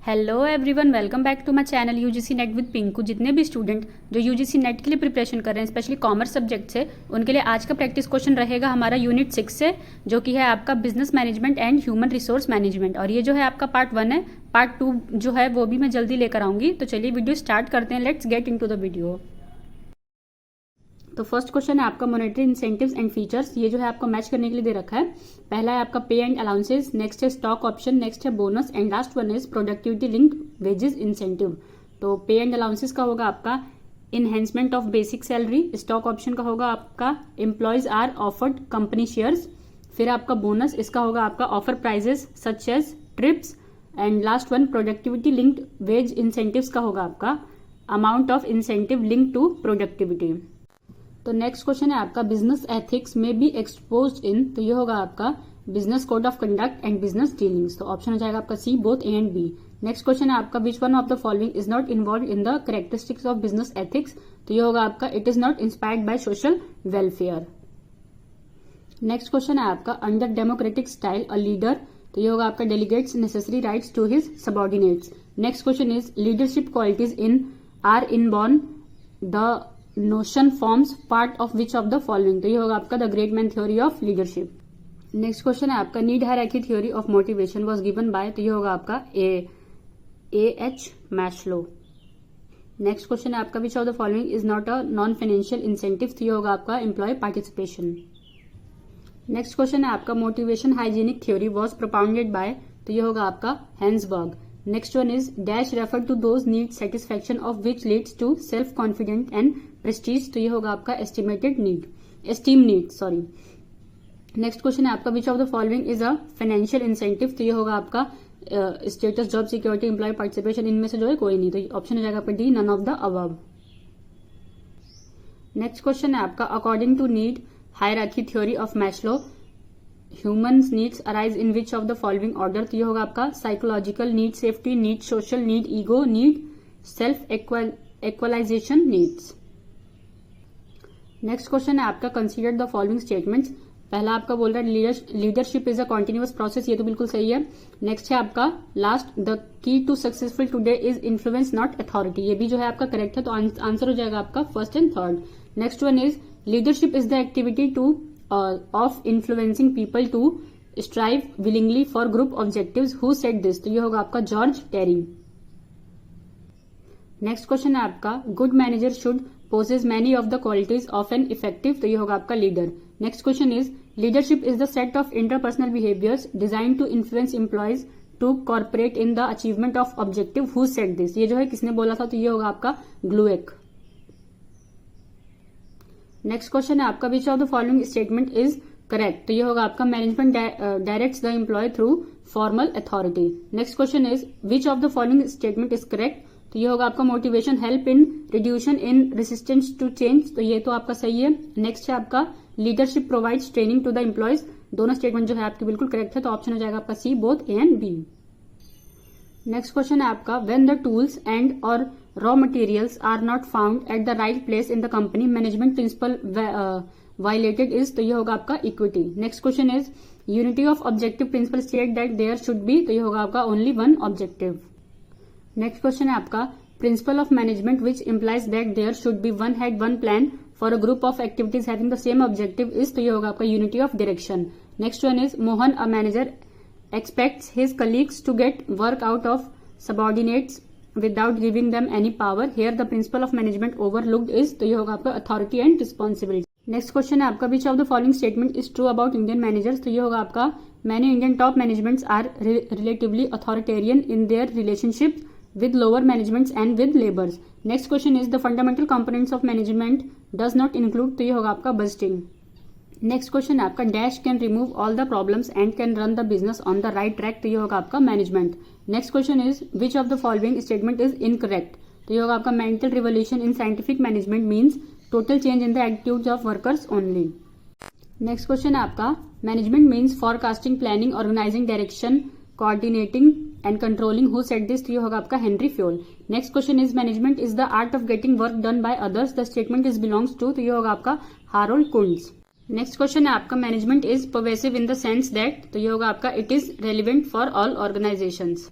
Hello everyone, welcome back to my channel UGC NET with Pinku. जितने भी student जो UGC net के लिए प्रिपरेशन कर रहे हैं, स्पेशली कॉमर्स सब्जेक्ट से, उनके लिए आज का प्रैक्टिस क्वेश्चन रहेगा हमारा यूनिट 6 से, जो कि है आपका business management and human resource management. और ये जो है आपका पार्ट 1 है। पार्ट 2 जो है वो भी मैं जल्दी लेकर आऊँगी। तो चलिए वीडियो स्टार्ट करते हैं। Let's get into the video. तो फर्स्ट क्वेश्चन है आपका मॉनेटरी इंसेंटिव्स एंड फीचर्स। ये जो है आपको मैच करने के लिए दे रखा है। पहला है आपका पे एंड अलाउंसेस, नेक्स्ट है स्टॉक ऑप्शन, नेक्स्ट है bonus and last one is productivity linked wages incentive. तो पे एंड अलाउंसेस का होगा आपका enhancement of basic salary, stock option का होगा आपका employees are offered company shares, फिर आपका बोनस इसका होगा आपका offer prizes such as trips, and last one productivity linked wage incentives का होगा आपका amount of incentive link to productivity. तो नेक्स्ट क्वेश्चन है आपका बिजनेस एथिक्स में बी एक्सपोज इन। तो ये होगा आपका business code of conduct and business dealings. तो ऑप्शन हो जाएगा आपका C, both A and B. Next question है आपका which one of the following is not involved in the characteristics of business ethics. तो ये होगा आपका it is not inspired by social welfare. Next question है आपका under democratic style a leader. तो ये होगा आपका delegates necessary rights to his subordinates. Next question is leadership qualities in are inborn the notion forms part of which of the following. तो ये होगा आपका the great man theory of leadership. Next question है आपका need hierarchy theory of motivation was given by. तो ये होगा आपका एच मैस्लो। नेक्स्ट क्वेश्चन है आपका which of the following is not a non financial incentive. तो ये होगा आपका एम्प्लॉय पार्टिसिपेशन। नेक्स्ट क्वेश्चन है आपका motivation hygienic theory was propounded by. तो ये होगा आपका Herzberg. Next one is dash refer to those need satisfaction of which leads to self confident and prestige. तो ये होगा आपका esteem need sorry. Next question है आपका which of the following is a financial incentive. तो ये होगा आपका status, job security, employee participation. इनमें से जो है कोई नहीं। तो ऑप्शन हो जाएगा आपका D, none of the above. Next question है आपका according to need hierarchy theory of Maslow human needs arise in which of the following order. तो ये होगा आपका psychological need, safety need, social need, ego need, self equalization needs. Next question है आपका consider the following statements. पहला आपका बोल रहा है leadership is a continuous process. ये तो बिल्कुल सही है। नेक्स्ट है आपका last the key to successful today is influence not authority. ये भी जो है आपका करेक्ट है। तो आंसर हो जाएगा आपका first and third. Next one is leadership is the activity to of influencing people to strive willingly for group objectives. Who said this. तो ये होगा आपका जॉर्ज टेरी। नेक्स्ट क्वेश्चन है आपका good manager should possess many of the qualities of an effective। तो ये होगा आपका leader. Next question is leadership is the set of interpersonal behaviours design to influence employees to corporate in the achievement of objective. Who said this. ये जो है किसने बोला था। तो ये होगा आपका ग्लूएक। नेक्स्ट क्वेश्चन है आपका which of the following statement is correct. तो ये होगा आपका management directs the employee through formal authority. Next question is which of the following statement is correct. तो ये होगा आपका motivation help in reduction in resistance to change. तो ये तो आपका सही है। नेक्स्ट है आपका leadership provides training to the employees. दोनों स्टेटमेंट जो है आपकी बिल्कुल करेक्ट है। तो ऑप्शन हो जाएगा आपका C, both A and B. Next question है आपका व्हेन द टूल्स एंड और raw materials are not found at the right place in the company management principle violated is. तो ये होगा आपका equity. Next question is unity of objective principle state that there should be. तो ये होगा आपका only one objective. Next question है आपका principle of management which implies that there should B one head one plan for a group of activities having the same objective is. तो ये होगा आपका unity of direction. Next one is Mohan a manager expects his colleagues to get work out of subordinates without giving them any power. Here the principle of management overlooked is। तो ये होगा आपका authority and responsibility। Next question है आपका which of the following statement is true about Indian managers। तो ये होगा आपका many Indian top managements are relatively authoritarian in their relationship with lower managements and with laborers। Next question is the fundamental components of management does not include। तो ये होगा आपका budgeting। Next question है आपका dash can remove all the problems and can run the business on the right track. तो ये होगा आपका management. Next question is which of the following statement is incorrect. तो ये होगा आपका mental revolution in scientific management means total change in the attitudes of workers only. Next question है आपका management means forecasting, planning, organising, direction, coordinating and controlling. Who said this. तो ये होगा आपका Henry Fayol. Next question is management is the art of getting work done by others. The statement is belongs to. तो ये होगा आपका Harold कुंड्स। Next question है आपका management is pervasive in the sense that. तो ये होगा आपका it is relevant for all organisations.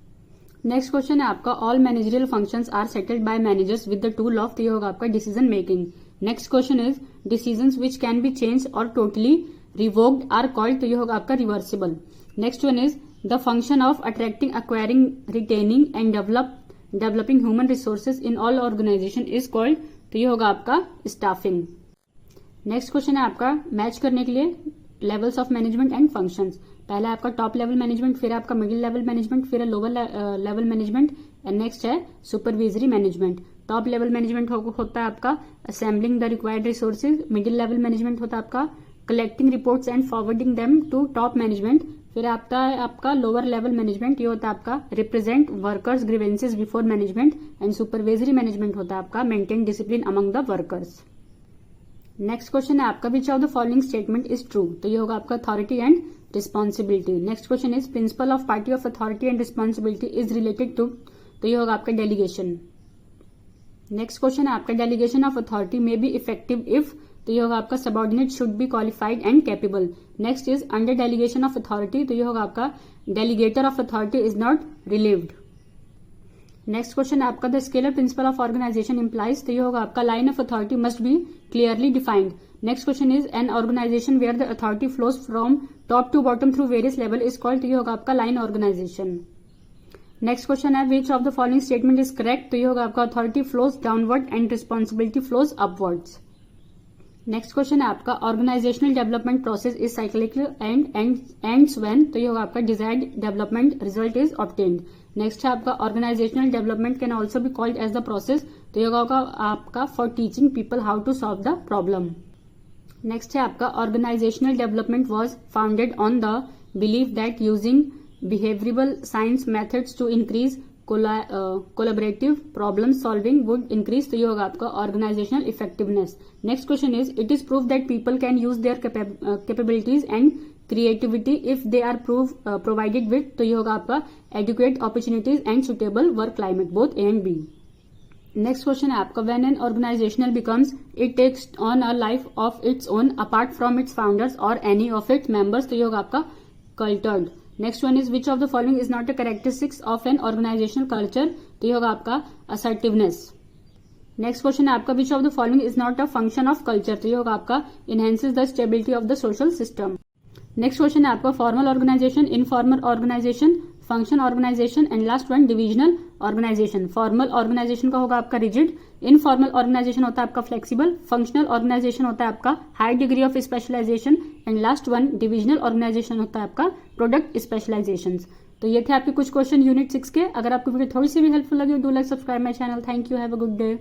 Next question है आपका all managerial functions are settled by managers with the tool of, तो ये होगा आपका decision making. Next question is decisions which can be change और टोटली रिवोक्ड आर कॉल्ड, तो ये होगा आपका reversible. Next one is the function of attracting, acquiring, retaining and developing human resources in all organisation is called, तो ये होगा आपका staffing. Next question है आपका मैच करने के लिए levels of management and functions. पहला आपका टॉप लेवल मैनेजमेंट, फिर आपका मिडिल लेवल मैनेजमेंट, फिर lower level management and next है supervisory management. Top level management होता है आपका assembling the required resources, middle level management होता है आपका collecting reports and forwarding them to top management, फिर आता है आपका लोअर लेवल मैनेजमेंट, ये होता है आपका represent workers grievances before management and supervisory management होता है आपका maintain discipline among the workers. Next question है आपका which of the following statement is true, तो ये होगा आपका authority and responsibility. Next question is principle of party of authority and responsibility is related to, तो ये होगा आपका डेलीगेशन। नेक्स्ट क्वेश्चन है आपका delegation of authority may be effective if, तो ये होगा आपका subordinate should be qualified and capable. Next is under delegation of authority, तो ये होगा आपका delegator of authority is not relieved. Next question है आपका the scalar principle of organisation implies, तो ये होगा आपका line of authority must be clearly defined. Next question is an organisation where the authority flows from top to bottom through various level is called, तो ये होगा आपका line organisation. Next question है which of the following statement is correct, तो ये होगा आपका authority flows downward and responsibility flows upwards. Next question है आपका organisational development process is cyclical and ends when, तो ये होगा आपका desired development result is obtained. Next है आपका organisational development can also be called as the process, तो ये होगा आपका for teaching people how to solve the problem. Next है आपका organisational development was founded on the believe that using behavioural science methods to increase collaborative problem solving would increase, तो ये होगा आपका organisational effectiveness. Next question is it is prove that people can use their capabilities and creativity if they are provided with, तो ये होगा आपका educate opportunities and suitable work climate both A and B. Next question है आपका when an organisational becomes it takes on a life of its own apart from its founders और any of its members, तो ये होगा आपका cultured. Next one is which of the following is not a characteristics of an organisational culture, तो ये होगा आपका assertiveness. Next question है आपका which of the following is not a function of culture, तो ये होगा आपका enhances the stability of the social system. Next question है आपका formal organisation, informal organisation, function organisation and last one divisional organisation. Formal organisation का होगा आपका rigid, informal organisation होता है आपका फ्लेक्सिबल, फंक्शनल ऑर्गेनाइजेशन होता है आपका high degree of specialisation and last one divisional organisation होता है आपका प्रोडक्ट स्पेशलाइजेशन। तो ये थे आपके कुछ क्वेश्चन यूनिट 6 के। अगर आपको वीडियो थोड़ी सी भी हेल्पफुल लगी do like subscribe my channel. Thank you, have a good day.